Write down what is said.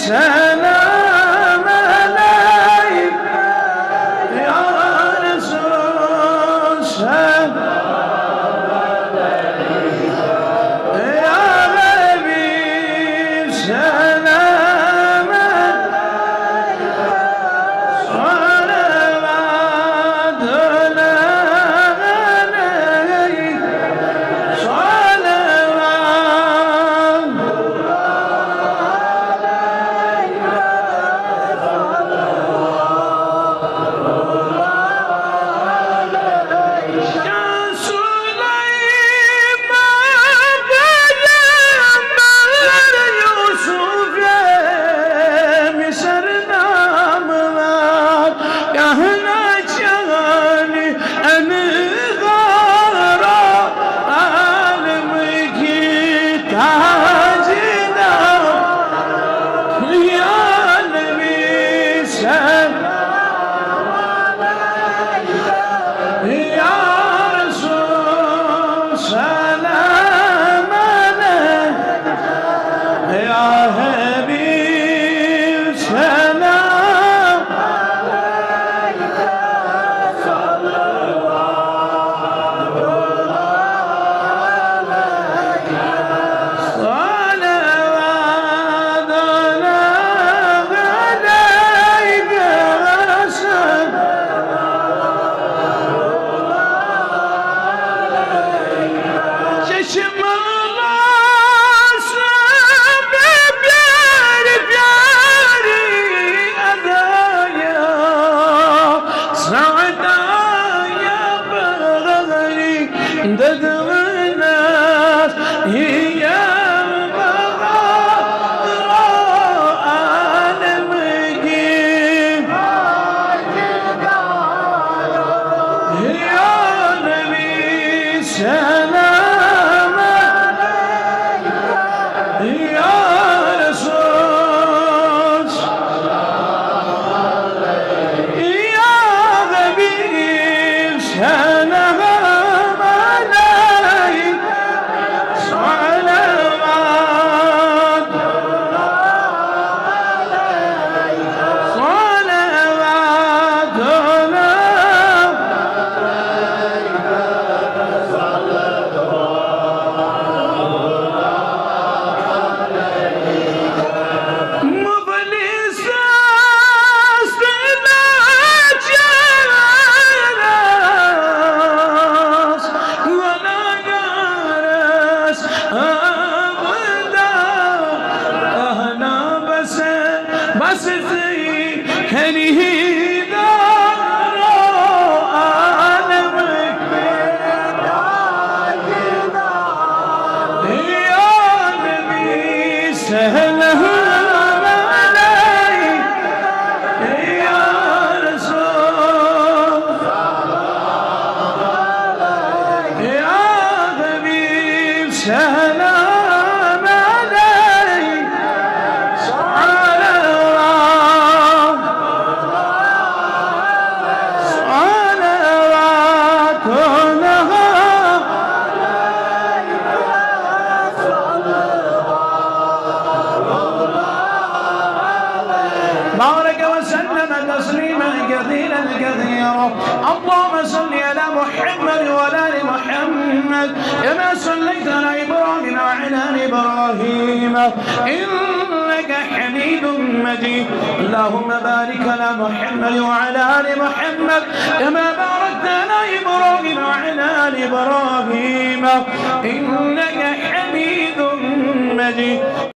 سلام عليك يا رسول سلام يا حبيب سلام صلوات الله عليك ددغ الناس هي بغراء المجيب يا نبي سلام يا رسول يا حبيب سلام بس زي هني دار عالمك يا نبي سلام عليك يا رسول يا حبيب سلام بارك وسلم تسليما كثيرا كثيرا. اللهم صل على محمد وعلى ال محمد كما صليت على ابراهيم وعلى ال ابراهيم انك حميد مجيد. اللهم بارك على محمد وعلى ال محمد كما باركت على ابراهيم وعلى ال ابراهيم انك حميد مجيد.